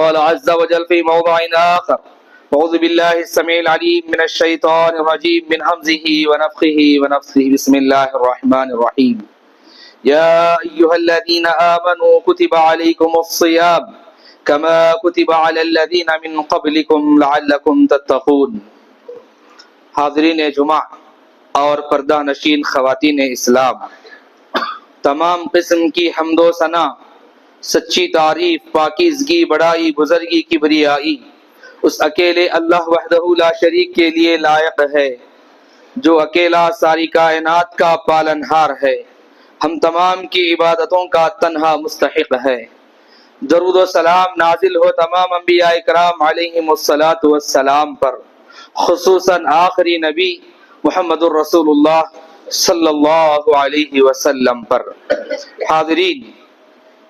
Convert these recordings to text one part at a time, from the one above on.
قال عز وجل في موضع آخر أعوذ بالله السميع العليم من الشيطان الرجيم من همزه ونفخه ونفثه بسم الله الرحمن الرحيم يا أيها الذين آمنوا كتب عليكم الصيام كما كتب على الذين من قبلكم لعلكم تتقون. حاضرین جمعہ اور پردہ نشین خواتین اسلام، تمام قسم کی حمد و ثنا، سچی تعریف، پاکیزگی، بڑائی، بزرگی، کبریائی اس اکیلے اللہ وحدہ لا شریک کے لیے لائق ہے جو اکیلا ساری کائنات کا پالنہار ہے، ہم تمام کی عبادتوں کا تنہا مستحق ہے۔ درود و سلام نازل ہو تمام انبیاء کرام علیہم الصلاۃ والسلام پر، خصوصاً آخری نبی محمد الرسول اللہ صلی اللہ علیہ وسلم پر۔ حاضرین،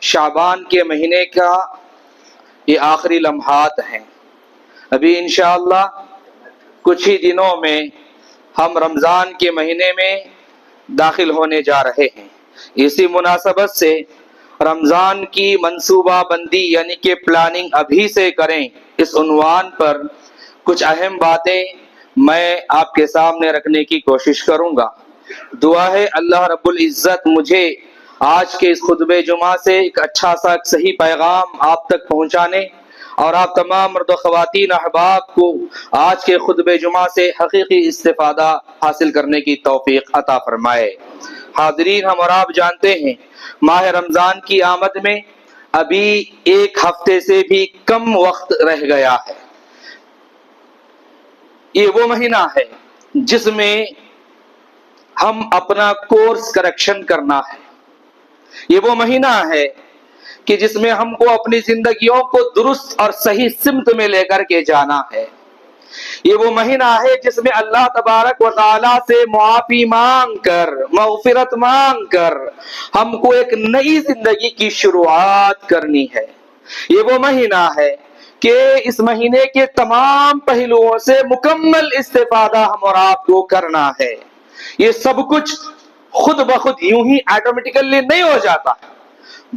شعبان کے مہینے کا یہ آخری لمحات ہیں۔ ابھی انشاءاللہ کچھ ہی دنوں میں ہم رمضان کے مہینے میں داخل ہونے جا رہے ہیں۔ اسی مناسبت سے رمضان کی منصوبہ بندی یعنی کہ پلاننگ ابھی سے کریں، اس عنوان پر کچھ اہم باتیں میں آپ کے سامنے رکھنے کی کوشش کروں گا۔ دعا ہے اللہ رب العزت مجھے آج کے اس خطبہ جمعہ سے ایک اچھا سا صحیح پیغام آپ تک پہنچانے اور آپ تمام مرد و خواتین احباب کو آج کے خطبہ جمعہ سے حقیقی استفادہ حاصل کرنے کی توفیق عطا فرمائے۔ حاضرین، ہم اور آپ جانتے ہیں ماہ رمضان کی آمد میں ابھی ایک ہفتے سے بھی کم وقت رہ گیا ہے۔ یہ وہ مہینہ ہے جس میں ہم اپنا کورس کریکشن کرنا ہے۔ یہ وہ مہینہ ہے کہ جس میں ہم کو اپنی زندگیوں کو درست اور صحیح سمت میں لے کر کے جانا ہے۔ یہ وہ مہینہ ہے جس میں اللہ تبارک و تعالی سے معافی مانگ کر، مغفرت مانگ کر ہم کو ایک نئی زندگی کی شروعات کرنی ہے۔ یہ وہ مہینہ ہے کہ اس مہینے کے تمام پہلوؤں سے مکمل استفادہ ہم اور آپ کو کرنا ہے۔ یہ سب کچھ خود بخود یوں ہی آٹومیٹیکلی نہیں ہو جاتا،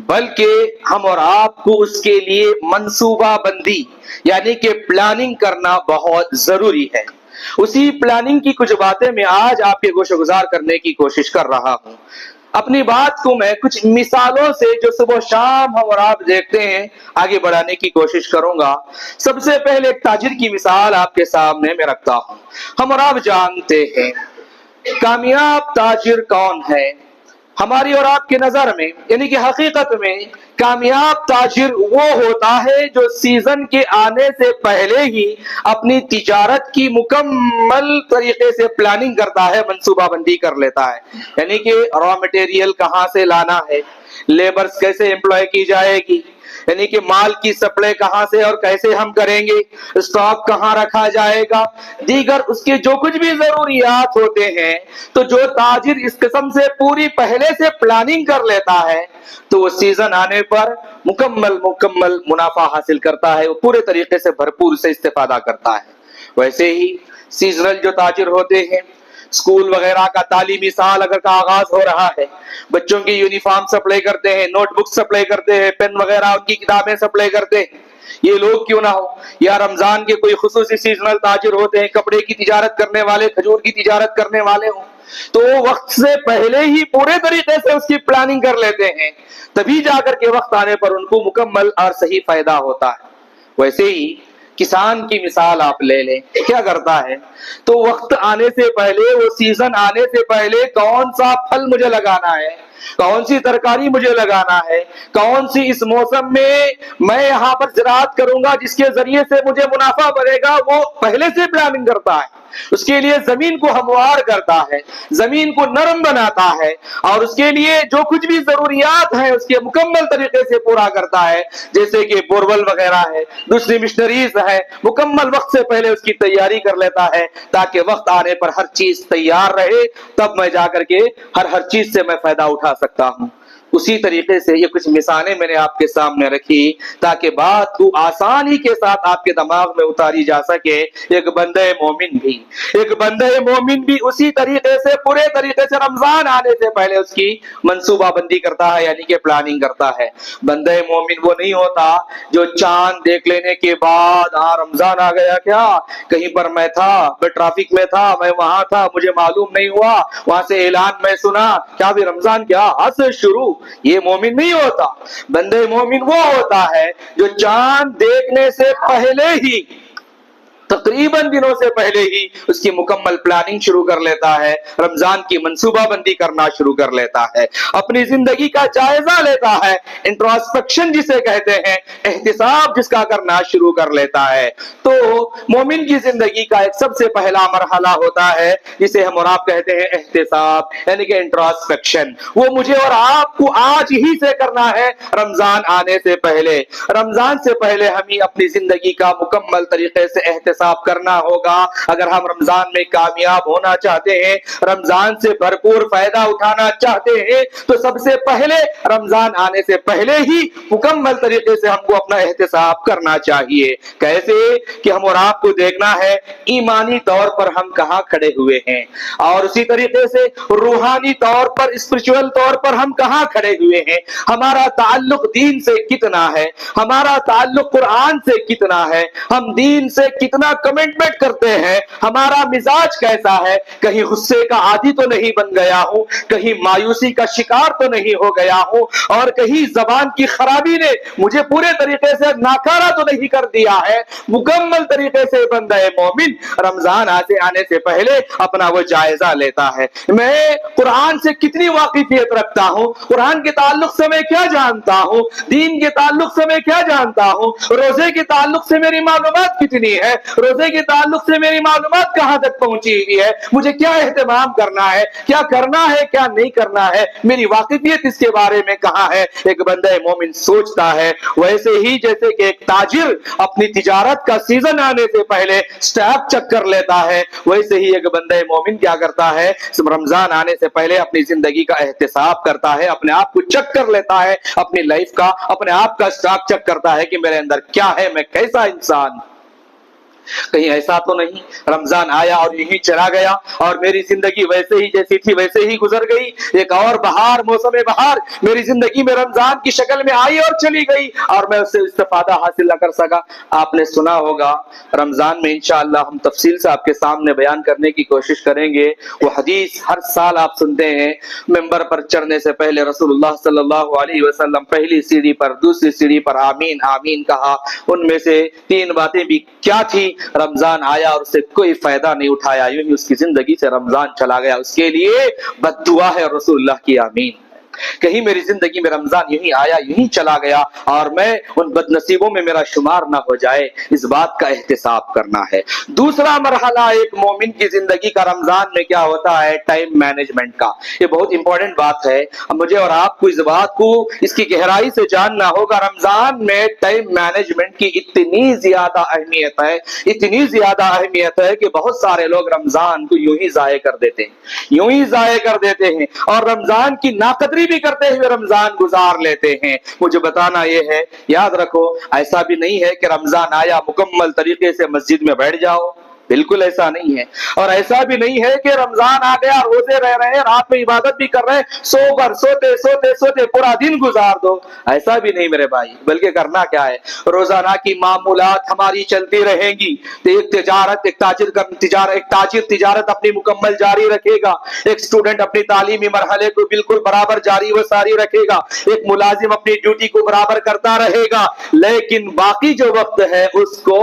بلکہ ہم اور آپ کو اس کے لیے منصوبہ بندی یعنی کہ پلاننگ کرنا بہت ضروری ہے۔ اسی پلاننگ کی کچھ باتیں میں آج آپ کے گوش گزار کرنے کی کوشش کر رہا ہوں۔ اپنی بات کو میں کچھ مثالوں سے جو صبح و شام ہم اور آپ دیکھتے ہیں آگے بڑھانے کی کوشش کروں گا۔ سب سے پہلے ایک تاجر کی مثال آپ کے سامنے میں رکھتا ہوں۔ ہم اور آپ جانتے ہیں کامیاب تاجر کون ہے؟ ہماری اور آپ کی نظر میں یعنی کہ حقیقت میں کامیاب تاجر وہ ہوتا ہے جو سیزن کے آنے سے پہلے ہی اپنی تجارت کی مکمل طریقے سے پلاننگ کرتا ہے، منصوبہ بندی کر لیتا ہے۔ یعنی کہ را مٹیریل کہاں سے لانا ہے، لیبرز کیسے امپلوائے کی جائے گی، یعنی کہ مال کی سپلائی کہاں سے اور کیسے ہم کریں گے، اسٹاک کہاں رکھا جائے گا، دیگر اس کے جو کچھ بھی ضروریات ہوتے ہیں۔ تو جو تاجر اس قسم سے پوری پہلے سے پلاننگ کر لیتا ہے تو وہ سیزن آنے پر مکمل منافع حاصل کرتا ہے، وہ پورے طریقے سے بھرپور سے استفادہ کرتا ہے۔ ویسے ہی سیزنل جو تاجر ہوتے ہیں، اسکول وغیرہ کا تعلیمی سال اگر کا آغاز ہو رہا ہے، بچوں کی یونیفارم سپلائی کرتے ہیں، نوٹ بک سپلائی کرتے ہیں، پین وغیرہ ان کی کتابیں سپلائی کرتے ہیں، یہ لوگ کیوں نہ ہو، یا رمضان کے کوئی خصوصی سیزنل تاجر ہوتے ہیں، کپڑے کی تجارت کرنے والے، کھجور کی تجارت کرنے والے ہوں، تو وہ وقت سے پہلے ہی پورے طریقے سے اس کی پلاننگ کر لیتے ہیں، تبھی جا کر کے وقت آنے پر ان کو مکمل اور صحیح فائدہ ہوتا ہے۔ ویسے ہی کسان کی مثال آپ لے لیں، کیا کرتا ہے تو وقت آنے سے پہلے، وہ سیزن آنے سے پہلے کون سا پھل مجھے لگانا ہے، کون سی ترکاری مجھے لگانا ہے، کون سی اس موسم میں یہاں پر زراعت کروں گا جس کے ذریعے سے مجھے منافع بڑھے گا، وہ پہلے سے پلاننگ کرتا ہے۔ اس کے لیے زمین کو ہموار کرتا ہے، زمین کو نرم بناتا ہے، اور اس کے لیے جو کچھ بھی ضروریات ہیں اس کے مکمل طریقے سے پورا کرتا ہے، جیسے کہ بورول وغیرہ ہے، دوسری مشنریز ہے، مکمل وقت سے پہلے اس کی تیاری کر لیتا ہے تاکہ وقت آنے پر ہر چیز تیار رہے، تب میں جا کر کے ہر چیز سے میں فائدہ اٹھا سکتا ہوں۔ उसी तरीके से ये कुछ मिसालें मैंने आपके सामने रखी ताकि बात को आसानी के साथ आपके दिमाग में उतारी जा सके। एक बंदे मोमिन भी उसी तरीके से पूरे तरीके से रमजान आने से पहले उसकी मंसूबा बंदी करता है, यानी कि प्लानिंग करता है। बंदे मोमिन वो नहीं होता जो चांद देख लेने के बाद रमजान आ गया क्या, कहीं पर मैं था, मैं ट्रैफिक में था, मैं वहां था, मुझे मालूम नहीं हुआ, वहां से ऐलान मैं सुना, क्या भी रमजान क्या आज से शुरू। ये मोमिन नहीं होता। बंदे मोमिन वो होता है जो चांद देखने से पहले ही, तकरीबन दिनों से पहले ही उसकी मुकम्मल प्लानिंग शुरू कर लेता है, रमजान की मंसूबा बंदी करना शुरू कर लेता है, अपनी जिंदगी का जायजा लेता है, इंट्रोस्पेक्शन जिसे कहते हैं, एहतिसाब जिसका करना शुरू कर लेता है। तो मोमिन की जिंदगी का एक सबसे पहला मरहला होता है जिसे हम और आप कहते हैं एहतिसाब, यानी कि इंट्रोस्पेक्शन। वो मुझे और आपको आज ही से करना है, रमजान आने से पहले। रमजान से पहले हम ही अपनी जिंदगी का मुकम्मल तरीके से एहतिसाब करना होगा। अगर हम रमजान में कामयाब होना चाहते हैं, रमजान से भरपूर फायदा उठाना चाहते हैं, तो सबसे पहले रमजान आने से पहले ही मुकम्मल तरीके से हमको अपना एहतिसाब करना चाहिए। कैसे कि हम और आपको देखना है ईमानी तौर पर हम कहां खड़े हुए हैं, और उसी तरीके से रूहानी तौर पर, स्पिरिचुअल तौर पर हम कहां खड़े हुए हैं। हमारा ताल्लुक दीन से कितना है, हमारा ताल्लुक कुरान से कितना है, हम दीन से कितना कमिटमेंट करते हैं, हमारा मिजाज कैसा है, कहीं गुस्से का आदी तो नहीं बन गया हूं, कहीं मायूसी का शिकार तो नहीं हो गया हूं, और कहीं जबान की खराबी ने मुझे पूरे तरीके से नाकारा तो नहीं कर दिया है। मुकम्मल तरीके से बंदा मोमिन रमजान आने से पहले अपना वो जायजा लेता है। मैं कुरान से कितनी वाकिफियत रखता हूं, कुरान के ताल्लुक से मैं क्या जानता हूं, दीन के ताल्लुक से मैं क्या जानता हूं, रोजे के ताल्लुक से मेरी मालूमात कितनी है, रोजे के ताल्लुक से मेरी मालूमात कहां तक पहुंची हुई है, मुझे क्या एहतमाम करना है, क्या करना है, क्या नहीं करना है, मेरी वाकिफियत इसके बारे में कहां है। एक बंदा मोमिन सोचता है। वैसे ही जैसे कि एक ताजिर अपनी तिजारत का सीजन आने से पहले स्टॉक चेक कर लेता है, वैसे ही एक बंदा मोमिन क्या करता है, रमजान आने से पहले अपनी जिंदगी का एहतिसाब करता है, अपने आप को चेक कर लेता है, अपनी लाइफ का, अपने आप का स्टॉक चेक करता है कि मेरे अंदर क्या है, मैं कैसा इंसान। कहीं ऐसा तो नहीं रमजान आया और यही चला गया और मेरी जिंदगी वैसे ही जैसी थी वैसे ही गुजर गई, एक और बहार, मौसम बहार मेरी जिंदगी में रमजान की शक्ल में आई और चली गई और मैं उससे इस्तेफादा हासिल न कर सका। आपने सुना होगा, रमजान में इंशाअल्लाह हम तफसील से आपके सामने बयान करने की कोशिश करेंगे। वो हदीस हर साल आप सुनते हैं, मिंबर पर चढ़ने से पहले रसूलुल्लाह सल्लल्लाहु अलैहि वसल्लम पहली सीढ़ी पर, दूसरी सीढ़ी पर आमीन आमीन कहा। उनमें से 3 बातें भी क्या थी, रमजान आया और उससे कोई फायदा नहीं उठाया, यूं ही उसकी जिंदगी से रमजान चला गया, उसके लिए बद्दुआ है रसूलुल्लाह की आमीन। कहीं मेरी जिंदगी में रमजान यही आया यही चला गया और मैं उन बदनसीबों में मेरा शुमार ना हो जाए, इस बात का एहतिसाब करना है। दूसरा मरहला एक मोमिन की जिंदगी का रमजान में क्या होता है, टाइम मैनेजमेंट का। ये बहुत इंपॉर्टेंट बात है, मुझे और आपको इस बात को इसकी गहराई से जानना होगा। रमजान में टाइम मैनेजमेंट की इतनी ज्यादा अहमियत है, इतनी ज्यादा अहमियत है कि बहुत सारे लोग रमजान को यूं ही जाया कर देते हैं, यूं ही जाया कर देते हैं और रमजान की नाकदरी भी करते हुए रमजान गुजार लेते हैं। मुझे बताना यह है, याद रखो, ऐसा भी नहीं है कि रमजान आया मुकम्मल तरीके से मस्जिद में बैठ जाओ, बिल्कुल ऐसा नहीं है। और ऐसा भी नहीं है कि रमजान आ गया, रोजे रह रहे हैं, रात में इबादत भी कर रहे हैं, सोकर सोते सोते सोते पूरा दिन गुजार दो, ऐसा भी नहीं मेरे भाई। बल्कि करना क्या है, रोजाना की मामूलात हमारी चलती रहेंगी। एक ताजिर तिजारत अपनी मुकम्मल जारी रखेगा, एक स्टूडेंट अपनी तालीमी मरहले को बिल्कुल बराबर जारी व सारी रखेगा, एक मुलाजिम अपनी ड्यूटी को बराबर करता रहेगा, लेकिन बाकी जो वक्त है उसको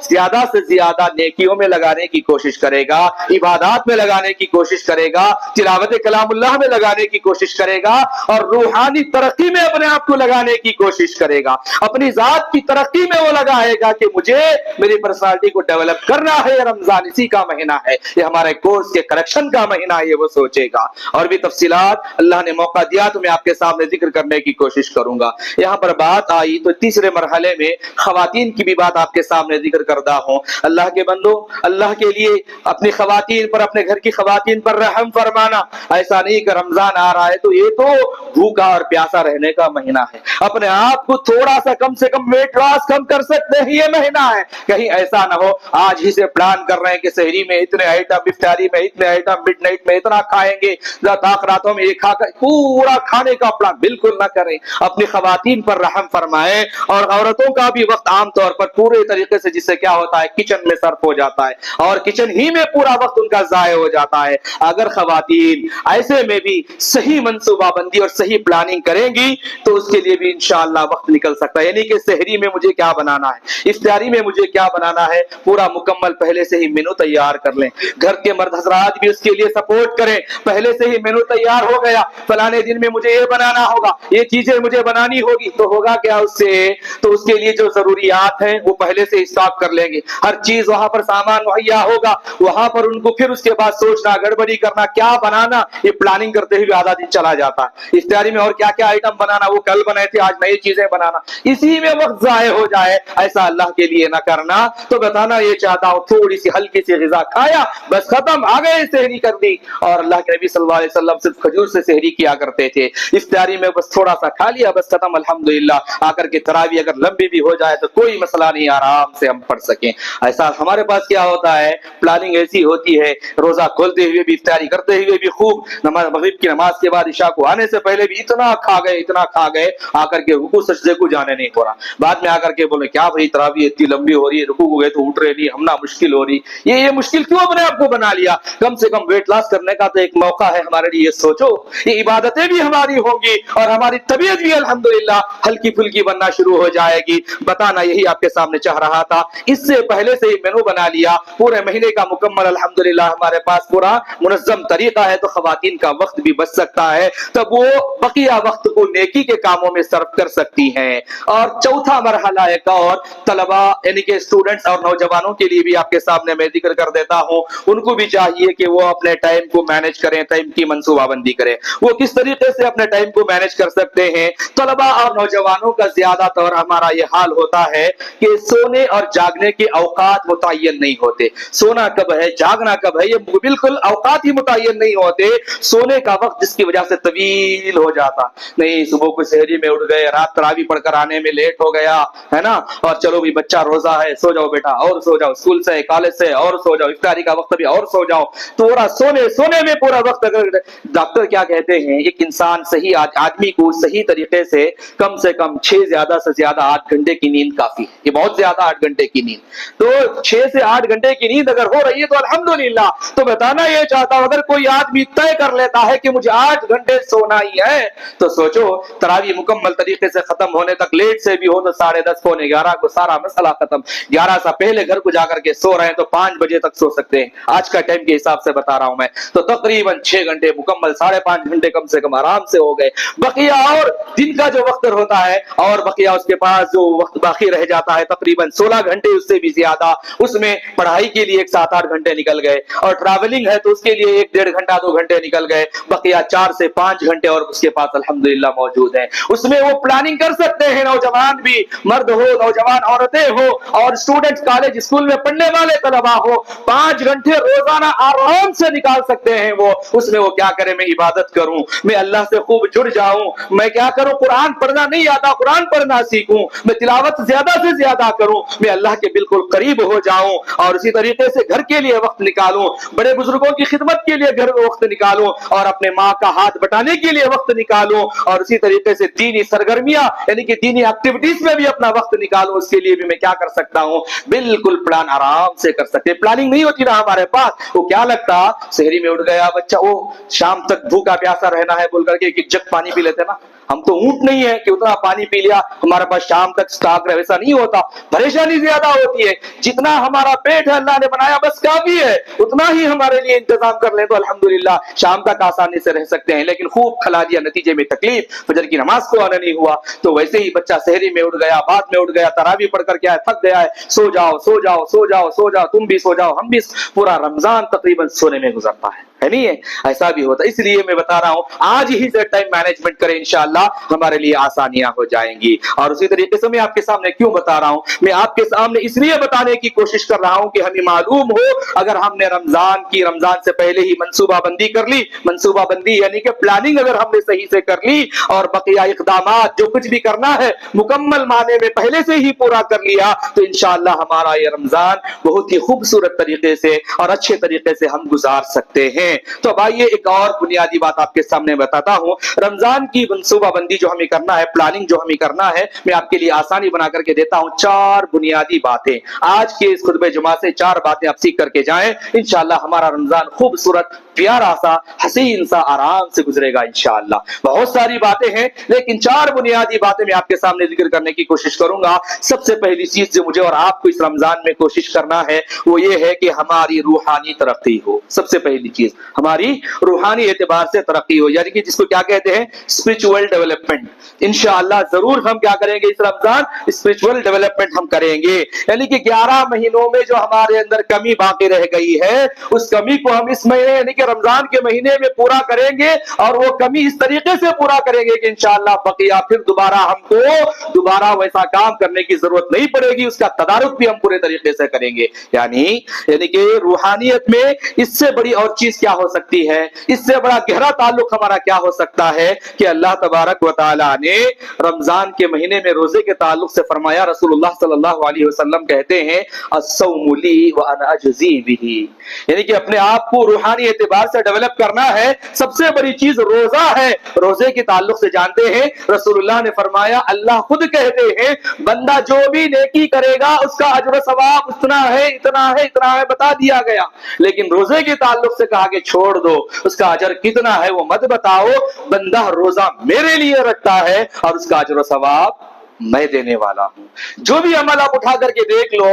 ज्यादा से ज्यादा नेकियों में लगाने की कोशिश करेगा, इबादत में लगाने की कोशिश करेगा, तिलावत कलामुल्लाह में लगाने की कोशिश करेगा और रूहानी तरक्की में अपने आप को लगाने की कोशिश करेगा। अपनी जात की तरक्की में वो लगाएगा कि मुझे मेरी पर्सनालिटी को डेवलप करना है, रमजान इसी का महीना है, ये हमारे कोर्स के करेक्शन का महीना है, ये वो सोचेगा। और भी तफसीलात अल्लाह ने मौका दिया तो मैं आपके सामने जिक्र करने की कोशिश करूंगा। यहां पर बात आई तो तीसरे मरहले में खवातीन की भी बात आपके सामने जिक्र करता हूं। अल्लाह के बंदो, اللہ کے لیے اپنی خواتین پر, اپنے گھر کی خواتین پر رحم فرمانا. ایسا نہیں کہ رمضان آ رہا ہے تو یہ تو بھوکا اور پیاسا رہنے کا مہینہ ہے, اپنے آپ کو تھوڑا سا کم سے کم ویٹ لاس کم کر سکتے ہیں, یہ مہینہ ہے. کہیں ایسا نہ ہو آج ہی سے پلان کر رہے ہیں کہ سحری میں اتنے آئٹم, افطاری میں اتنے آئٹم, مڈ نائٹ میں اتنا کھائیں گے, راتوں میں ایک کھا کر پورا کھانے کا پلان بالکل نہ کریں. اپنی خواتین پر رحم فرمائیں, اور عورتوں کا بھی وقت عام طور پر پورے طریقے سے, جس سے کیا ہوتا ہے کچن میں صرف ہو جاتا ہے اور کچن ہی میں پورا وقت ان کا ضائع ہو جاتا ہے. اگر خواتین ایسے میں بھی صحیح منصوبہ بندی اور صحیح پلاننگ کریں گی تو اس کے لیے بھی انشاءاللہ وقت نکل سکتا ہے. یعنی کہ سحری میں مجھے کیا بنانا ہے, افطاری میں مجھے کیا بنانا ہے, پورا مکمل پہلے سے ہی مینو تیار کر لیں. گھر کے مرد حضرات بھی اس کے لیے سپورٹ کریں, پہلے سے ہی مینو تیار ہو گیا, فلانے دن میں مجھے یہ بنانا ہوگا, یہ چیزیں مجھے بنانی ہوگی, تو ہوگا کیا اس سے, تو اس کے لیے جو ضروریات ہیں وہ پہلے سے اسٹاک کر لیں گے. ہر چیز وہاں پر سامان مہیا ہوگا, وہاں پر ان کو پھر اس کے بعد سوچنا, گڑبڑی کرنا, کیا بنانا, یہ پلاننگ کرتے ہوئے آدھا دن چلا جاتا ہے. افطاری میں اور کیا کیا آئٹم بنانا, وہ کل بنائے تھے آج نئی چیزیں بنانا, اسی میں وقت ضائع ہو جائے. ایسا اللہ کے لیے نہ کرنا. تو بتانا یہ چاہتا ہوں تھوڑی سی ہلکی سی غذا کھایا, بس ختم, آ گئے سحری کر دی. اور اللہ کے نبی صلی اللہ علیہ وسلم صرف کھجور سے سحری کیا کرتے تھے. افطاری میں بس تھوڑا سا کھا لیا, بس ختم, الحمدللہ. آ کر کے تراویح اگر لمبی بھی ہو جائے تو کوئی مسئلہ نہیں, آرام سے ہم پڑھ سکیں. ایسا ہمارے پاس کیا ہوتا ہے, پلاننگ ایسی ہوتی ہے, روزہ کھولتے ہوئے بھی, افطاری کرتے ہوئے بھی خوب, مغرب کی نماز کے بعد عشاء کو آنے سے پہلے بھی اتنا کھا گئے, آ کر کے رکوع سجدے کو جانے نہیں ہو رہا. بعد میں آ کر کے بولے کیا بھائی تراویح اتنی لمبی ہو رہی ہے, رکوع کو گئے تو اٹھ رہے نہیں, ہم نہ مشکل ہو رہی. یہ مشکل کیوں اپنے آپ کو بنا لیا؟ کم سے کم ویٹ لاس کرنے کا تو ایک موقع ہے ہمارے لیے. سوچو یہ عبادتیں بھی ہماری ہوں گی اور ہماری طبیعت بھی الحمدللہ ہلکی پھلکی بننا شروع ہو جائے گی. بتانا یہی آپ کے سامنے چاہ رہا تھا. اس سے پہلے سے ہی مینو بنا لیا پورے مہینے کا مکمل, الحمدللہ ہمارے پاس پورا منظم طریقہ ہے, تو خواتین کا وقت بھی بچ سکتا ہے, تب وہ بقیہ وقت کو نیکی کے کاموں میں صرف کر سکتی ہیں. اور چوتھا مرحلہ ایک اور طلبہ یعنی کہ اسٹوڈنٹس اور نوجوانوں کے لیے بھی آپ کے سامنے میں ذکر کر دیتا ہوں. ان کو بھی چاہیے کہ وہ اپنے ٹائم کو مینج کریں, ٹائم کی منصوبہ بندی کریں. وہ کس طریقے سے اپنے ٹائم کو مینج کر سکتے ہیں؟ طلبہ اور نوجوانوں کا زیادہ طور ہمارا یہ حال ہوتا ہے کہ سونے اور جاگنے کے اوقات متعین نہیں ہوتے. سونا کب ہے, جاگنا کب ہے, یہ بالکل اوقات ہی متعین نہیں ہوتے. سونے کا وقت جس کی وجہ سے طویل ہو جاتا, نہیں صبح کو سحری میں اٹھ گئے, رات تراویح پڑھ کر آنے میں لیٹ ہو گیا ہے نا, اور چلو بھی بچہ روزہ ہے, سو جاؤ بیٹا اور سو جاؤ, اسکول سے کالج سے اور سو جاؤ, افطاری کا وقت بھی اور سو جاؤ, پورا سونے میں پورا وقت. اگر ڈاکٹر کیا کہتے ہیں, ایک انسان صحیح آدمی کو صحیح طریقے سے کم 6 زیادہ سے زیادہ 8 گھنٹے کی نیند کافی ہے. یہ بہت زیادہ 8 گھنٹے کی نیند, تو 6 سے 8 گھنٹے کی نیند اگر ہو رہی ہے تو الحمدللہ. تو بتانا یہ چاہتا ہوں اگر کوئی آدمی طے کر لیتا ہے کہ مجھے 8 گھنٹے سونا ہی ہے, تو سوچو تراویح مکمل طریقے سے ختم ہونے تک لیٹ سے بھی ہو تو 10:30 پونے 11 کو سارا مسئلہ ختم. 11 سے پہلے گھر کو جا کر کے سو رہے ہیں تو 5 بجے تک سو سکتے ہیں. آج کا ٹائم کے حساب سے بتا رہا ہوں میں, تو تقریباً 6 گھنٹے مکمل, 5.5 گھنٹے کم سے کم آرام سے ہو گئے. بقیہ اور دن کا جو وقت ہوتا ہے اور بقیہ اس کے پاس جو وقت باقی رہ جاتا ہے تقریباً 16 گھنٹے, اس سے بھی زیادہ, اس میں پڑھائی کے لیے 7-8 گھنٹے نکل گئے, اور ٹریولنگ ہے تو اس کے لیے 1-1.5 گھنٹہ 2 گھنٹے نکل گئے. بقیہ 4 سے 5 گھنٹے اور اس کے پاس الحمدللہ موجود ہیں. اس میں وہ پلاننگ کر سکتے ہیں, نوجوان بھی, مرد ہو, نوجوان عورتیں ہو, اور اسٹوڈنٹ کالج اسکول میں پڑھنے والے طلبہ ہو, 5 گھنٹے روزانہ آرام سے نکال سکتے ہیں. وہ اس میں وہ کیا کرے, میں عبادت کروں, میں اللہ سے خوب جڑ جاؤں, میں کیا کروں, قرآن پڑھنا نہیں آتا قرآن پڑھنا سیکھوں, میں تلاوت زیادہ سے زیادہ کروں, میں اللہ کے بالکل قریب ہو جاؤں, اور اسی طریقے سے گھر کے لیے وقت نکالوں, بڑے بزرگوں کی خدمت کے لیے گھر میں وقت نکالوں, اور اپنے ماں کا ہاتھ بٹانے کے لیے وقت نکالوں, اور اسی طریقے سے دینی سرگرمیاں یعنی کہ دینی ایکٹیویٹیز میں بھی اپنا وقت نکالوں. اس کے لیے بھی میں کیا کر سکتا ہوں, بالکل پلان آرام سے کر سکتے. پلاننگ نہیں ہوتی نا ہمارے پاس, وہ کیا لگتا سحری میں اٹھ گیا بچہ, وہ شام تک بھوکا پیاسا رہنا ہے بول کر کے ایک جگ پانی پی لیتے نا. ہم تو اونٹ نہیں ہے کہ اتنا پانی پی لیا ہمارے پاس شام تک سٹاک رہے, ویسا نہیں ہوتا. پریشانی زیادہ ہوتی ہے, جتنا ہمارا پیٹ ہے اللہ نے بنایا بس کافی ہے, اتنا ہی ہمارے لیے انتظام کر لیں تو الحمدللہ شام تک آسانی سے رہ سکتے ہیں. لیکن خوب کھلا دیا, نتیجے میں تکلیف, فجر کی نماز کو آنا نہیں ہوا. تو ویسے ہی بچہ سحری میں اٹھ گیا, بعد میں اٹھ گیا, تراویح پڑھ کر کیا ہے, تھک گیا ہے, سو جاؤ سو جاؤ سو جاؤ سو جاؤ, تم بھی سو جاؤ, ہم بھی, پورا رمضان تقریباً سونے میں گزرتا ہے. है नहीं है, ऐसा भी होता है। इसलिए मैं बता रहा हूं आज ही से टाइम मैनेजमेंट करें, इंशाअल्लाह हमारे लिए आसानियां हो जाएंगी। और उसी तरीके से मैं आपके सामने क्यों बता रहा हूं, मैं आपके सामने इसलिए बताने की कोशिश कर रहा हूं कि हमें मालूम हो अगर हमने रमजान से पहले ही मंसूबाबंदी कर ली, मंसूबाबंदी यानी कि प्लानिंग अगर हमने सही से कर ली और बकिया इक़दामात जो कुछ भी करना है मुकम्मल माने में पहले से ही पूरा कर लिया, तो इंशाअल्लाह हमारा ये रमजान बहुत ही खूबसूरत तरीके से और अच्छे तरीके से हम गुजार सकते हैं। तो अब आइए एक और बुनियादी बात आपके सामने बताता हूं। रमजान की मंसूबाबंदी जो हमें करना है, प्लानिंग जो हमें करना है, मैं आपके लिए आसानी बना करके देता हूं। 4 बुनियादी बातें आज के इस खुतबे जुमा से 4 बातें आप सीख करके जाएं, इंशाअल्लाह हमारा रमजान खूबसूरत प्यारा सा हसीन सा आराम से गुजरेगा इंशाअल्लाह। बहुत सारी बातें हैं लेकिन 4 बुनियादी बातें मैं आपके सामने जिक्र करने की कोशिश करूंगा। सबसे पहली चीज जो मुझे और आपको इस रमजान में कोशिश करना है वो ये है कि हमारी रूहानी तरक्की हो। सबसे पहली चीज हमारी रूहानी एतबार से तरक्की हो, यानी कि जिसको क्या कहते हैं स्पिरिचुअल डेवलपमेंट। इंशाअल्लाह जरूर हम क्या करेंगे इस रमजान, स्पिरिचुअल डेवलपमेंट हम करेंगे। यानी कि 11 महीनों में जो हमारे अंदर कमी बाकी रह गई है उस कमी को हम इस महीने यानी कि रमजान के महीने में पूरा करेंगे और वो कमी इस तरीके से पूरा करेंगे कि इंशाअल्लाह बकिया फिर दोबारा वैसा काम करने की जरूरत नहीं पड़ेगी, उसका तदारुक भी हम पूरे तरीके से करेंगे। यानी कि रूहानियत में इससे बड़ी और चीज क्या हो सकती है, इससे बड़ा गहरा ताल्लुक हमारा क्या हो सकता है कि अल्लाह तबारक व तआला ने रमजान के महीने में रोजे के ताल्लुक से फरमाया, रसूलुल्लाह सल्लल्लाहु अलैहि वसल्लम कहते हैं अस्सौमु ली व अना अजज़ी बिही। यानी कि अपने आप को रूहानी एतबार से डेवलप करना है, सबसे बड़ी चीज रोजा है। रोजे के ताल्लुक से जानते हैं रसूलुल्लाह ने फरमाया, अल्लाह खुद कहते हैं बंदा जो भी नेकी करेगा उसका अजर सवाब इतना है इतना है इतना है बता दिया गया, लेकिन रोजे के ताल्लुक से कहा कि छोड़ दो, उसका अजर कितना है वो मत बताओ, बंदा रोजा मेरे लिए रखता है और उसका अजर सवाब मैं देने वाला हूं। जो भी अमल आप उठा करके देख लो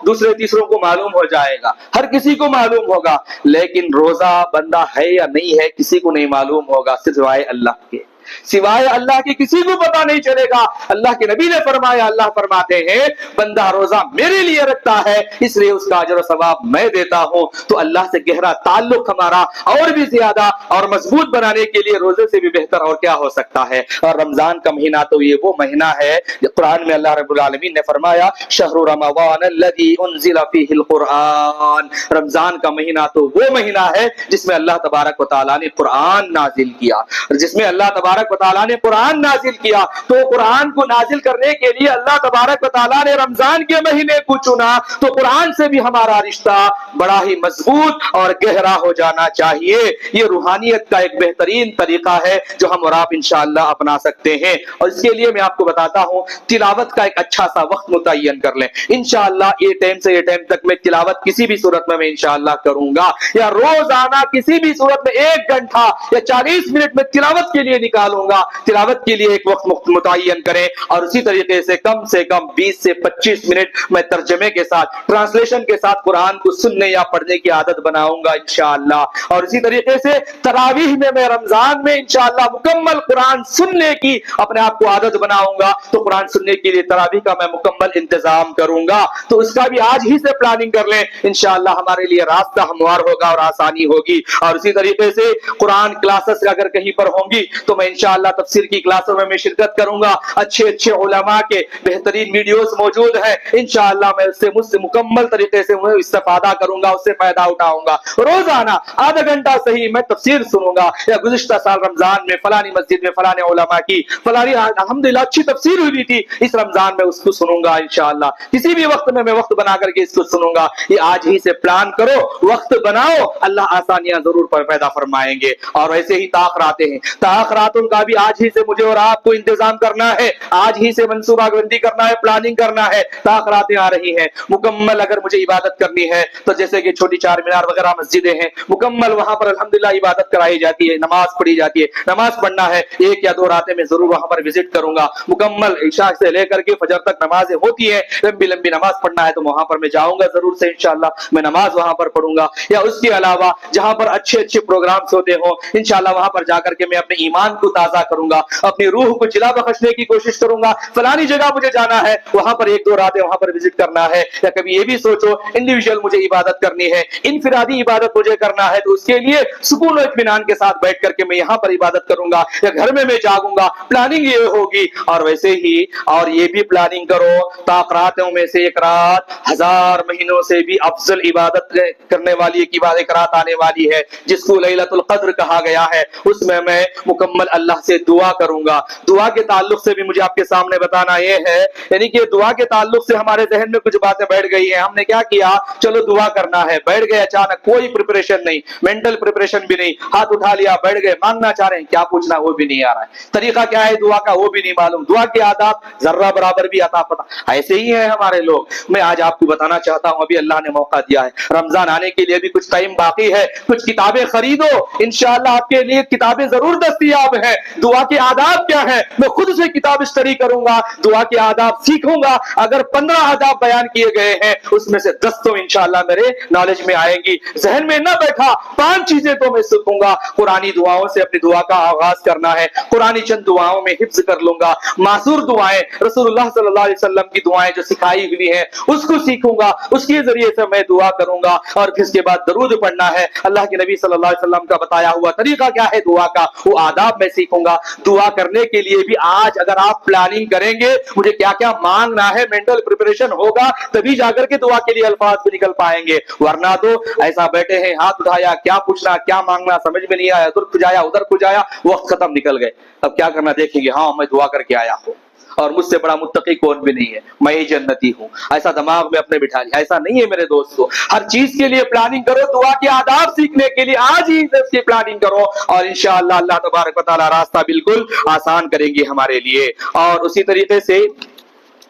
दूसरे तीसरों को मालूम हो जाएगा, हर किसी को मालूम होगा, लेकिन रोजा बंदा है या नहीं है किसी को नहीं मालूम होगा सिवाय अल्लाह के, सिवाय अल्लाह के किसी को पता नहीं चलेगा। अल्लाह के नबी ने फरमाया, अल्लाह फरमाते हैं बंदा रोजा मेरे लिए रखता है इसलिए उसका अजर और सवाब मैं देता हूं। तो अल्लाह से गहरा ताल्लुक हमारा और भी ज्यादा और मजबूत बनाने के लिए रोजे से भी बेहतर और क्या हो सकता है। और रमजान का महीना तो ये वो महीना है कुरान में अल्लाह रब्बुल आलमीन ने फरमाया शहरु रमज़ान अल्लज़ी उन्ज़िला फ़ीहिल कुरआन। रमजान का महीना तो वो महीना है जिसमें अल्लाह तबारक व तआला ने कुरान नाजिल किया, जिसमें अल्लाह तबारक व तआला ने कुरान नाजिल किया। तो कुरान को नाजिल करने के लिए अल्लाह तबारक व तआला ने रमजान के महीने को चुना, तो कुरान से भी हमारा रिश्ता बड़ा ही मजबूत और गहरा हो जाना चाहिए। ये रूहानियत का एक बेहतरीन तरीका है जो हम और आप इंशाअल्लाह अपना सकते हैं। और इसके लिए मैं आपको बताता हूं तिलावत का एक अच्छा सा वक्त मुतय्यन कर लें। इंशाअल्लाह ये टाइम से ये टाइम तक मैं तिलावत किसी भी सूरत में मैं इंशाअल्लाह करूंगा, या रोजाना किसी भी सूरत में 1 घंटा या 40 मिनट में तिलावत के लिए निकालूंगा। तिलावत के लिए एक वक्त मुतय्यन करें और उसी तरीके से कम 20 से 25 मिनट मैं तर्जमे के साथ ट्रांसलेशन के साथ कुरान को सुनने या पढ़ने की आदत बनाऊंगा इंशाअल्लाह। और इसी तरीके से तरावीह में मैं रमजान में इंशाअल्लाह मुकम्मल कुरान सुनने की अपने आप को आदत बनाऊंगा। तो कुरान सुनने के लिए तरावीह का मैं मुकम्मल इंतजाम करूंगा, तो उसका भी आज ही से प्लानिंग कर लें, इंशाअल्लाह हमारे लिए रास्ता हमवार होगा और आसानी होगी। और इसी तरीके से कुरान क्लासेस अगर कहीं पर होंगी तो मैं इंशाअल्लाह तफसीर की क्लासों में मैं शिरकत करूंगा। अच्छे उलमा के बेहतरीन वीडियोस मौजूद हैं, इंशाअल्लाह मैं उससे मुकम्मल तरीके से इस्तेफादा करूंगा, उससे फायदा उठाऊंगा। रोजाना आधा घंटा सही मैं तफसीर सुनूंगा, या गुज़िश्ता साल रमजान में फलानी मस्जिद में फलाने उलमा की फलानी अल्हम्दुलिल्लाह अच्छी तफसीर हुई थी, इस रमजान में उसको सुनूंगा इंशाअल्लाह। किसी भी वक्त में मैं वक्त बना करके इसको सुनूंगा। ये आज ही से प्लान करो, वक्त बनाओ, अल्लाह आसानियां जरूर पैदा फरमाएंगे। और ऐसे ही ताखराते हैं, ताखरातों का भी आज ही से मुझे और आपको इंतजाम करना है, आज ही से मंसूबाबंदी करना है, प्लानिंग करना है। ताखरातें आ रही हैं मुकम्मल, अगर मुझे इबादत करनी है तो जैसे कि छोटी 4 मीनार वगैरह मस्जिदें हैं, मुकम्मल वहां पर अल्हम्दुलिल्लाह इबादत कराई जाती है, नमाज पढ़ी जाती है। नमाज पढ़ना है 1 या 2 रातें में जरूर वहां पर विजिट करूंगा। मुकम्मल इशा से लेकर के फजर तक नमाजें होती है, लंबी लंबी नमाज पढ़ना है तो वहां पर मैं जाऊंगा जरूर से इंशाअल्लाह, मैं नमाज वहां पर पढ़ूंगा। या उसके अलावा जहां पर अच्छे प्रोग्राम्स होते हो इंशाअल्लाह वहां पर जाकर के मैं अपने ईमान को تازہ करूंगा, अपनी रूह को जिला बख्शने की कोशिश करूंगा, फलानी जगह मुझे जाना है, वहां पर 1-2 रातें वहां पर विजिट करना है. या कभी ये भी सोचो इंडिविजुअल मुझे इबादत करनी है, इनफिरादी इबादत मुझे करना है, तो उसके लिए सुकून और इत्मीनान के साथ बैठ करके मैं यहाँ पर इबादत करूंगा, या घर में मैं जागूंगा, प्लानिंग ये होगी. और वैसे ही और ये भी प्लानिंग करो, ताक रातों में से एक रात 1000 महीनों से भी अफजल इबादत करने वाली एक इबादत रात आने वाली है, जिसको लैलतुल क़द्र कहा गया है. उसमें मैं मुकम्मल अल्लाह से दुआ करूंगा. दुआ के ताल्लुक से भी मुझे आपके सामने बताना ये है, यानी कि दुआ के ताल्लुक से हमारे जहन में कुछ बातें बैठ गई हैं. हमने क्या किया, चलो दुआ करना है, बैठ गए अचानक, कोई प्रिपरेशन नहीं, मेंटल प्रिपरेशन भी नहीं, हाथ उठा लिया, बैठ गए, मांगना चाह रहे हैं, क्या पूछना वो भी नहीं आ रहा है, तरीका क्या है दुआ का वो भी नहीं मालूम, दुआ के आदाब जर्रा बराबर भी अता पता. ऐसे ही है हमारे लोग. मैं आज आपको बताना चाहता हूं, अभी अल्लाह ने मौका दिया है, रमजान आने के लिए भी कुछ टाइम बाकी है, कुछ किताबें खरीदो, इंशाअल्लाह आपके लिए किताबें जरूर दस्तयाब है. दुआ के आदाब क्या है, मैं खुद से किताब स्टडी करूंगा, दुआ के आदाब सीखूंगा. अगर 15 आदाब बयान किए गए हैं, उसमें से 10 तो इंशाअल्लाह मेरे नॉलेज में आएंगी. जहन में न बैठा 5 चीजें तो मैं सीखूंगा. कुरानी दुआओं से अपनी दुआ का आगाज करना है, कुरानी चंद दुआओं में हिफ्ज कर लूंगा. मासूर दुआएं, रसूलुल्लाह सल्लल्लाहु अलैहि वसल्लम की दुआएं जो सिखाई हुई हैं, उसको सीखूंगा, उसके जरिए से मैं दुआ करूंगा. और फिर इसके बाद दरूद पढ़ना है. अल्लाह के नबी सल्लल्लाहु अलैहि वसल्लम का बताया हुआ तरीका क्या है दुआ का, वो आदाब मैं सीखूंगा. दुआ करने के लिए भी आज अगर आप प्लानिंग करेंगे, मुझे क्या क्या मांगना है, मेंटल प्रिपरेशन होगा, तभी जाकर के दुआ के लिए अल्फाज भी निकल पाएंगे. वरना तो ऐसा बैठे हैं, हाथ उठाया, क्या पूछना क्या मांगना समझ में नहीं आया, उधर खुजाया उधर खुजाया, वक्त खत्म, निकल गए. अब क्या करना देखेंगे, हाँ मैं दुआ करके आया हूं और मुझसे बड़ा मुत्तकी कौन भी नहीं है, मैं ही जन्नती हूं, ऐसा दिमाग में अपने बिठा लिया. ऐसा नहीं है मेरे दोस्तों. हर चीज के लिए प्लानिंग करो, दुआ के आदाब सीखने के लिए आज ही इसकी प्लानिंग करो, और इंशाअल्लाह अल्लाह तबारक व तआला रास्ता बिल्कुल आसान करेंगे हमारे लिए. और उसी तरीके से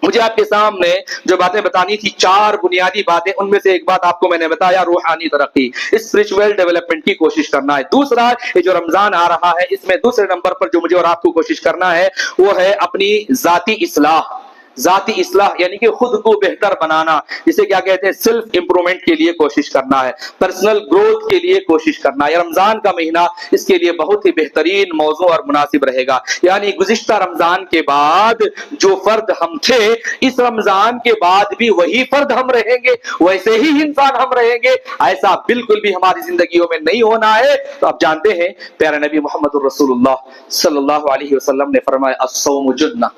मुझे आपके सामने जो बातें बतानी थी, 4 बुनियादी बातें, उनमें से एक बात आपको मैंने बताया, रूहानी तरक्की, स्पिरिचुअल डेवलपमेंट की कोशिश करना है. दूसरा, ये जो रमजान आ रहा है, इसमें दूसरे नंबर पर जो मुझे और आपको कोशिश करना है वो है अपनी जाती इस्लाह. जाती इस्लाह यानी कि खुद को बेहतर बनाना, जिसे क्या कहते हैं, सेल्फ इंप्रूवमेंट के लिए कोशिश करना है, पर्सनल ग्रोथ के लिए कोशिश करना है. रमजान का महीना इसके लिए बहुत ही बेहतरीन मौजू और मुनासिब रहेगा. यानी गुज़िश्ता रमजान के बाद जो फर्द हम थे, इस रमजान के बाद भी वही फर्द हम रहेंगे, वैसे ही इंसान हम रहेंगे, ऐसा बिल्कुल भी हमारी जिंदगियों में नहीं होना है. तो आप जानते हैं प्यारे नबी मोहम्मद रसूलुल्लाह सल्लल्लाहु अलैहि वसल्लम ने फरमाया, अस्सौमु जुन्ना.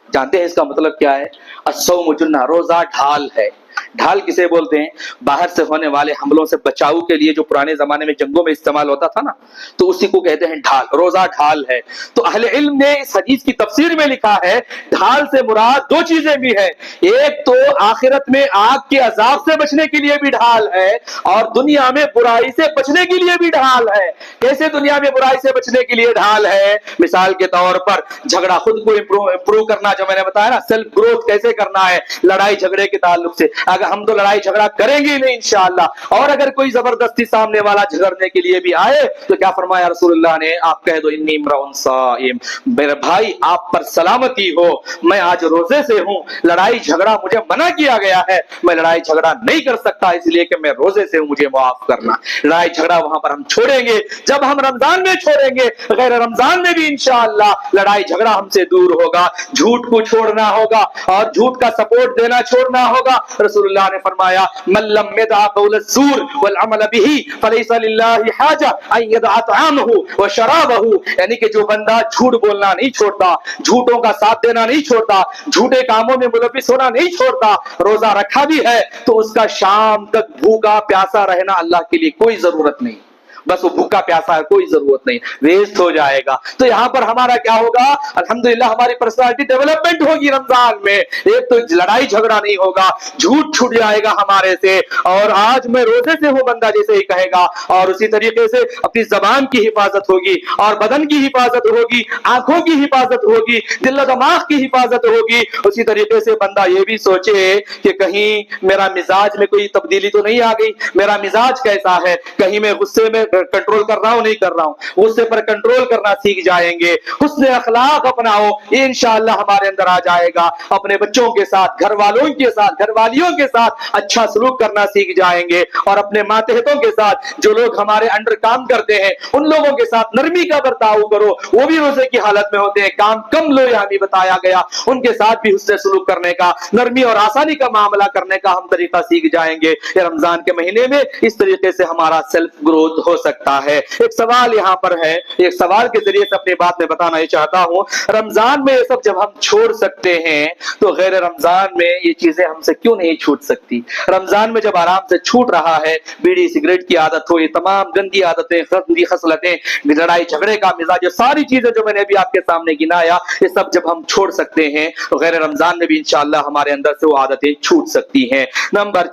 जानते हैं इसका मतलब क्या है? अस्सौमु जुन्ना, रोजा ढाल है. ढाल किसे बोलते हैं? बाहर से होने वाले हमलों से बचाव के लिए जो पुराने जमाने में जंगों में इस्तेमाल होता था ना, तो उसी को कहते हैं ढाल. रोजा ढाल है. तो अहले इल्म ने इस हदीस की तफसीर में लिखा है, ढाल से मुराद 2 चीजें भी है. एक तो आखिरत में आग के अजाब से बचने के लिए भी ढाल है, और दुनिया में बुराई से बचने के लिए भी ढाल है. कैसे दुनिया में बुराई से बचने के लिए ढाल है? मिसाल के तौर पर झगड़ा, खुद को इंप्रूव करना, जो मैंने बताया ना, सेल्फ ग्रोथ कैसे करना है, लड़ाई झगड़े के ताल्लुक से. अगर हम तो लड़ाई झगड़ा करेंगे ही नहीं इंशाअल्लाह, और अगर कोई जबरदस्ती सामने वाला झगड़ने के लिए भी आए तो क्या फरमाया रसूलुल्लाह ने, आप कह दो इन्नी इम्राउन साइम, मेरे भाई आप पर सलामती हो, मैं आज रोजे से हूं, लड़ाई झगड़ा मुझे मना किया गया है, मैं लड़ाई झगड़ा नहीं कर सकता इसलिए कि मैं रोजे से हूं, मुझे माफ करना. लड़ाई झगड़ा वहां पर हम छोड़ेंगे जब हम रमजान में छोड़ेंगे, गैर रमजान में भी इंशाअल्लाह लड़ाई झगड़ा हमसे दूर होगा. झूठ को छोड़ना होगा और झूठ का सपोर्ट देना छोड़ना होगा. रसूलुल्लाह ने फरमाया, मल्लम यदअ कौल ज़ूर वल अमल बिही फलैसा लिल्लाहि हाजा अन यदअ तआमहु व शराबहु. यानी कि जो बंदा झूठ बोलना नहीं छोड़ता, झूठों का साथ देना नहीं छोड़ता, झूठे कामों में मुलविस होना नहीं छोड़ता, रोजा रखा भी है तो उसका शाम तक भूखा प्यासा रहना अल्लाह के लिए कोई जरूरत नहीं. बस वो भूखा प्यासा है, कोई जरूरत नहीं, वेस्ट हो जाएगा. तो यहां पर हमारा क्या होगा, अल्हम्दुलिल्लाह हमारी पर्सनालिटी डेवलपमेंट होगी रमजान में. एक तो लड़ाई झगड़ा नहीं होगा, झूठ छूट जाएगा हमारे से, और आज मैं रोजे से हूं बंदा जैसे ही कहेगा, और उसी तरीके से अपनी जबान की हिफाजत होगी, और बदन की हिफाजत होगी, आंखों की हिफाजत होगी, दिल दिमाग की हिफाजत होगी. उसी तरीके से बंदा ये भी सोचे कि कहीं मेरा मिजाज में कोई तब्दीली तो नहीं आ गई, मेरा मिजाज कैसा है, कहीं मैं गुस्से में कंट्रोल कर रहा हूं नहीं कर रहा हूं, गुस्से पर कंट्रोल करना सीख जाएंगे, हुस्न अखलाक अपनाओ, इंशाअल्लाह हमारे अंदर आ जाएगा। अपने बच्चों के साथ, घर वालों के साथ, घर वालियों के साथ अच्छा सलूक करना सीख जाएंगे, और अपने मातहतों के साथ, जो लोग हमारे अंडर काम करते हैं, उन लोगों के साथ नरमी का बर्ताव करो। वो भी रोजे की हालत में होते हैं, काम कम लो, यहां भी बताया गया, उनके साथ भी हुस्न सलूक करने का, नरमी और आसानी का मामला करने का हम तरीका सीख जाएंगे। ये रमजान के महीने में इस तरीके से हमारा सेल्फ ग्रोथ हो सकता है। एक सवाल यहां पर है, एक सवाल के जरिए से अपनी बात में बताना ही चाहता हूं, रमजान में ये सब जब हम छोड़ सकते हैं तो गैर रमजान में ये चीजें हमसे क्यों नहीं छूट सकती? रमजान में जब आराम से छूट रहा है, बीड़ी सिगरेट की आदत हो, ये तमाम गंदी आदतें, गंदी खसलतें, लड़ाई झगड़े का मिजाज, ये सारी चीजें जो मैंने अभी आपके सामने गिनाया, ये सब जब हम छोड़ सकते हैं तो गैर रमजान में भी इंशाअल्लाह हमारे अंदर से वो आदतें छूट सकती हैं। नंबर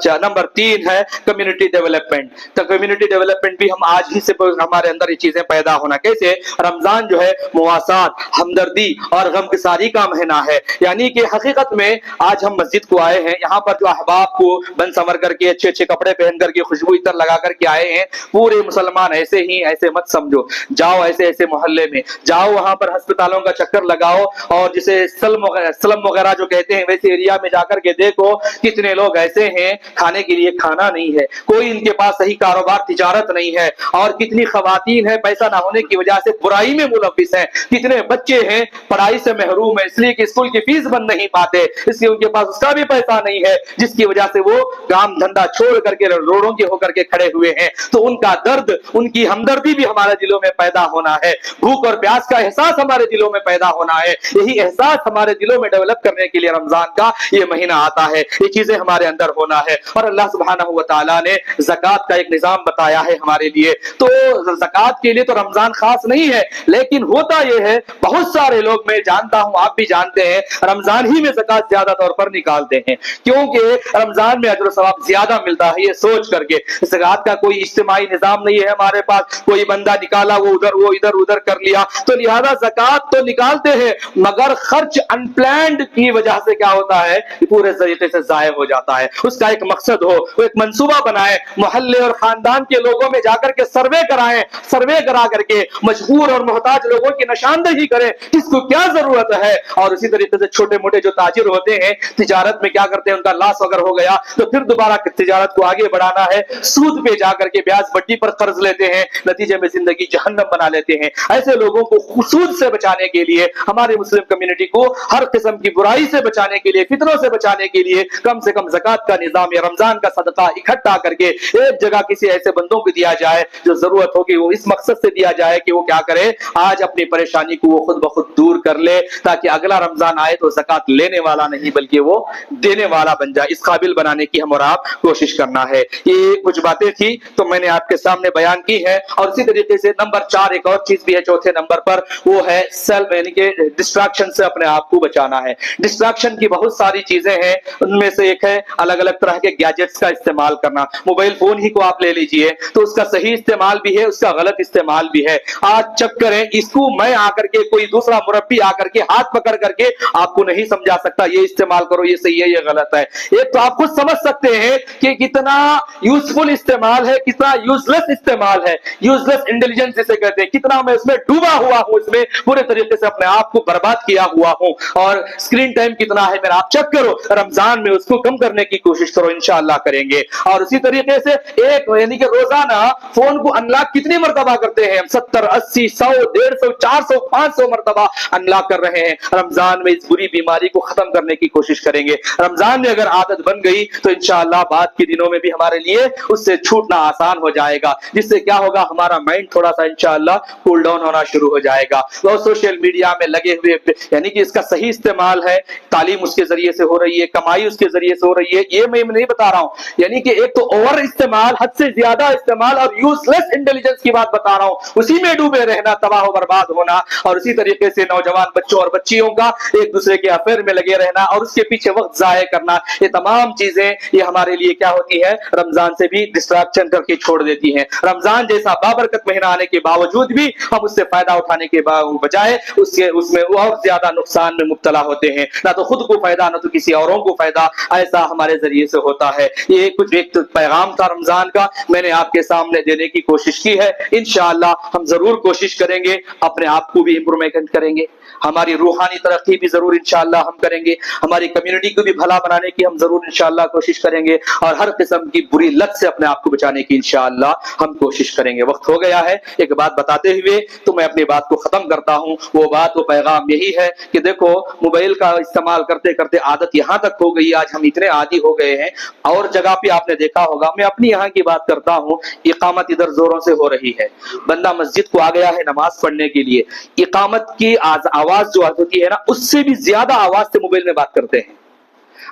3 है कम्युनिटी डेवलपमेंट। तो कम्युनिटी डेवलपमेंट भी हम आज ही से हमारे अंदर ये चीजें पैदा होना। कैसे? रमजान जो है मुवासात, हमदर्दी और गमगसारी का महीना है। यानी कि हकीकत में आज हम मस्जिद को आए हैं, यहाँ पर जो अहबाब को बन संवर करके, अच्छे अच्छे कपड़े पहन करके, खुशबू इतर लगा करके आए हैं, पूरे मुसलमान ऐसे ही ऐसे मत समझो। जाओ ऐसे ऐसे मोहल्ले में जाओ, वहां पर अस्पतालों का चक्कर लगाओ, और जिसे स्लम वगैरह जो कहते हैं वैसे एरिया में जाकर के देखो कितने लोग ऐसे हैं खाने के लिए खाना नहीं है, कोई इनके पास सही कारोबार तिजारत नहीं है, और कितनी खवातीन है पैसा ना होने की वजह से बुराई में मुलविस हैं, कितने बच्चे हैं पढ़ाई से महरूम है इसलिए कि स्कूल की फीस बन नहीं पाते, इसलिए उनके पास उसका भी पैसा नहीं है, जिसकी वजह से वो काम धंधा छोड़ करके रोडों के होकर के खड़े हुए हैं। तो उनका दर्द, उनकी हमदर्दी भी हमारे दिलों में पैदा होना है, भूख और प्यास का एहसास हमारे दिलों में पैदा होना है। यही एहसास हमारे दिलों में डेवलप करने के लिए रमजान का ये महीना आता है, ये चीजें हमारे अंदर होना है। और अल्लाह सुब्हानहू व तआला ने ज़कात का एक निजाम बताया है हमारे लिए। तो ज़कात के लिए तो रमजान खास नहीं है, लेकिन होता यह है बहुत सारे लोग, मैं जानता हूं आप भी जानते हैं, रमजान ही में ज़कात ज्यादा तौर पर निकालते हैं, क्योंकि रमजान में अजर सवाब ज्यादा मिलता है ये सोच करके। ज़कात का कोई इज्तिमाई निजाम नहीं है हमारे पास, कोई बंदा निकाला वो इधर उधर कर लिया, तो लिहाजा ज़कात तो निकालते हैं मगर खर्च अनप्लान्ड की वजह से क्या होता है पूरे तरीके से जाया हो जाता है। उसका एक मकसद हो, वो एक मंसूबा बनाए, मोहल्ले और खानदान के लोगों में जाकर के सर्वे कराएं, सर्वे करा करके मजबूर और मोहताज लोगों की निशानदेही करें किसको क्या जरूरत है। और उसी तरीके से छोटे मोटे जो ताजिर होते हैं तिजारत में क्या करते हैं, उनका लॉस अगर हो गया तो फिर दोबारा तिजारत को आगे बढ़ाना है, सूद पे जाकर के ब्याज वड्डी पर कर्ज लेते हैं, नतीजे में जिंदगी जहन्नम बना लेते हैं। ऐसे लोगों को सूद से बचाने के लिए, हमारी मुस्लिम कम्युनिटी को हर किस्म की बुराई से बचाने के लिए, फितनों से बचाने के लिए कम से कम ज़कात का निजाम या रमजान का सदका इकट्ठा करके एक जगह किसी ऐसे बंदों को दिया जाए जो जरूरत होगी, वो इस मकसद से दिया जाए कि वो क्या करे, आज अपनी परेशानी को वो खुद ब खुद दूर कर ले, ताकि अगला रमजान आए तो ज़कात लेने वाला नहीं बल्कि वो देने वाला बन जाए। इस काबिल बनाने की हम और आप कोशिश करना है। ये कुछ बातें थी तो मैंने आपके सामने बयान की है। और इसी तरीके से नंबर 4 एक और चीज भी है चौथे नंबर पर, वो है सेल्फ, यानी कि डिस्ट्रैक्शन से अपने आप को बचाना है। डिस्ट्रैक्शन की बहुत सारी चीजें हैं, उनमें से एक है अलग अलग तरह के गैजेट्स का इस्तेमाल करना। मोबाइल फोन ही को आप ले लीजिए तो उसका सही इस्तेमाल भी है, उसका गलत इस्तेमाल भी है। आज चेक करें, इसको मैं आकर के, कोई दूसरा मुरब्बी आकर के हाथ पकड़ करके आपको नहीं समझा सकता ये इस्तेमाल करो, ये सही है, ये गलत है। एक तो आप खुद समझ सकते हैं कि कितना यूजफुल इस्तेमाल है, कितना यूजलेस इस्तेमाल है, यूजलेस इंटेलिजेंस जिसे कहते हैं, कितना मैं इसमें डूबा हुआ हूं, इसमें पूरे तरीके से अपने आप को बर्बाद किया हुआ हूं। और स्क्रीन टाइम कितना है मेरा आप चेक करो, रमजान में उसको कम करने की कोशिश करो, इंशाअल्लाह करेंगे। और उसी तरीके से एक, यानी कि रोजाना फोन को अनलॉक कितनी मर्तबा करते हैं हम? 70, 80, 100, 150, 400, 500 मर्तबा अनलॉक कर रहे हैं। रमजान में इस बुरी बीमारी को खत्म करने की कोशिश करेंगे। रमजान में अगर आदत बन गई तो इंशाअल्लाह बाद के दिनों में भी हमारे लिए उससे छूटना आसान हो जाएगा, जिससे क्या होगा, हमारा माइंड थोड़ा सा इंशाअल्लाह कूल डाउन होना शुरू हो जाएगा। वो सोशल मीडिया में लगे हुए, यानी कि इसका सही इस्तेमाल है, तालीम उसके जरिए से हो रही है, कमाई उसके जरिए से हो रही है, ये मैं नहीं बता रहा हूं। यानी कि एक तो ओवर इस्तेमाल, हद से ज्यादा इस्तेमाल, और यूजलेस इंटेलिजेंस की बात बता रहा हूं, उसी में डूबे रहना, तबाह बर्बाद होना। और इसी तरीके से नौजवान बच्चों और बच्चियों का एक दूसरे के अफेयर में लगे रहना और उसके पीछे वक्त जाया करना, ये तमाम चीजें ये हमारे लिए क्या होती है, रमजान से भी डिस्ट्रैक्शन करके छोड़ देती हैं। रमजान जैसा बाबरकत महीना आने के बावजूद भी हम उससे फायदा उठाने के बजाय उसमें और ज्यादा नुकसान में मुब्तला होते हैं, ना तो खुद को फायदा ना तो किसी औरों को फायदा, ऐसा हमारे जरिए से होता है। ये कुछ एक पैगाम था रमजान का, मैंने आपके सामने देने کی کوشش کی ہے. انشاءاللہ ہم ضرور کوشش کریں گے, اپنے آپ کو بھی امپرومنٹ کریں گے, ہماری روحانی ترقی بھی ضرور انشاءاللہ ہم کریں گے, ہماری کمیونٹی کو بھی بھلا بنانے کی ہم ضرور انشاءاللہ کوشش کریں گے, اور ہر قسم کی بری لت سے اپنے آپ کو بچانے کی انشاءاللہ ہم کوشش کریں گے. وقت ہو گیا ہے, ایک بات بتاتے ہوئے تو میں اپنی بات کو ختم کرتا ہوں. وہ بات, وہ پیغام یہی ہے کہ دیکھو موبائل کا استعمال کرتے کرتے عادت یہاں تک ہو گئی, آج ہم اتنے عادی ہو گئے ہیں. اور جگہ پہ آپ نے دیکھا ہوگا, میں اپنی یہاں کی بات کرتا ہوں, اقامت ادھر زوروں سے ہو رہی ہے, بندہ مسجد کو آ گیا ہے نماز پڑھنے کے لیے, اقامت کی آواز جو ہوتی ہے نا, اس سے بھی زیادہ آواز سے موبائل میں بات کرتے ہیں.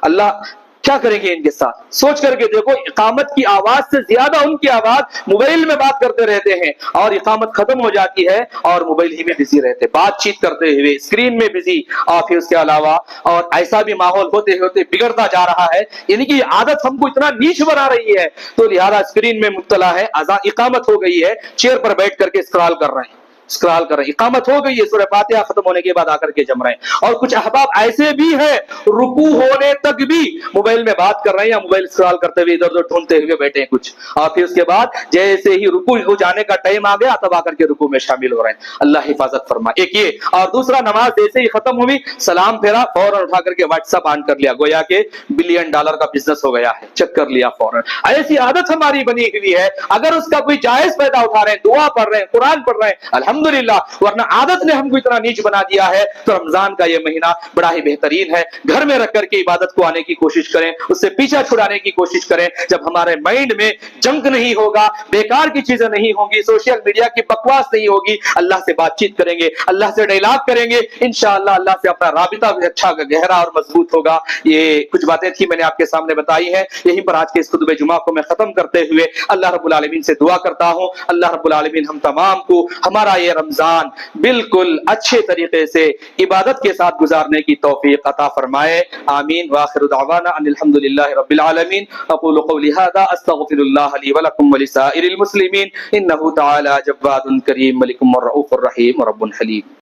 اللہ کیا کریں گے ان کے ساتھ, سوچ کر کے دیکھو, اقامت کی آواز سے زیادہ ان کی آواز موبائل میں بات کرتے رہتے ہیں, اور اقامت ختم ہو جاتی ہے اور موبائل ہی میں بزی رہتے, بات چیت کرتے ہوئے اسکرین میں بزی. اور پھر اس کے علاوہ اور ایسا بھی ماحول ہوتے ہوتے بگڑتا جا رہا ہے, یعنی کہ عادت ہم کو اتنا نیچ بنا رہی ہے, تو لہذا اسکرین میں مبتلا ہے, اقامت ہو گئی ہے, چیئر پر بیٹھ کر کے اسکرال کر رہے ہیں, اسکرال کر رہے ہیں, اقامت ہو گئی ہے, سورہ فاتحہ ختم ہونے کے بعد آ کر کے جم رہے ہیں. اور کچھ احباب ایسے بھی ہیں رکوع ہونے تک بھی موبائل میں بات کر رہے ہیں, یا موبائل اسکرال کرتے ہوئے ادھر ادھر ڈھونڈتے ہوئے بیٹھے ہیں کچھ, اور پھر اس کے بعد جیسے ہی رکوع ہو جانے کا ٹائم آ گیا تب آ کر کے رکوع میں شامل ہو رہے ہیں. اللہ حفاظت فرمائے. ایک یہ, اور دوسرا, نماز جیسے ہی ختم ہوئی سلام پھیرا, فوراً اٹھا کر کے واٹس ایپ آن کر لیا, گویا کہ $1 بلین کا بزنس ہو گیا ہے, چیک کر لیا فوراً. ایسی عادت ہماری بنی ہوئی ہے, اگر اس کا کوئی جائز فائدہ اٹھا رہے ہیں, دعا پڑھ رہے ہیں, قرآن پڑھ رہے ہیں, الحمدللہ, ورنہ عادت نے ہم کو اتنا نیچ بنا دیا ہے. تو رمضان کا یہ مہینہ بڑا ہی بہترین ہے, گھر میں رکھ کر کے عبادت کو آنے کی کوشش کریں, اس سے پیچھا چھڑانے کی کوشش کریں. جب ہمارے مائنڈ میں جنک نہیں ہوگا, بیکار کی چیزیں نہیں ہوں گی, سوشل میڈیا کی بکواس نہیں ہوگی, اللہ سے بات چیت کریں گے, اللہ سے ڈائلاگ کریں گے, انشاءاللہ اللہ سے اپنا رابطہ بھی اچھا گہرا اور مضبوط ہوگا. یہ کچھ باتیں تھی میں نے آپ کے سامنے بتائی ہیں. یہیں پر آج کے اس خطبہ جمعہ کو میں ختم کرتے ہوئے اللہ رب العالمین سے دعا کرتا ہوں, اللہ رب العالمین ہم تمام کو ہمارا یہ رمضان بالکل اچھے طریقے سے عبادت کے ساتھ گزارنے کی توفیق عطا فرمائے. آمین. وآخر دعوانا ان الحمدللہ رب العالمین. اقول قولی ھذا استغفر اللہ لی ولکم ولسائر المسلمین انہ تعالی جواد کریم ملک رؤوف رحیم رب حلیم.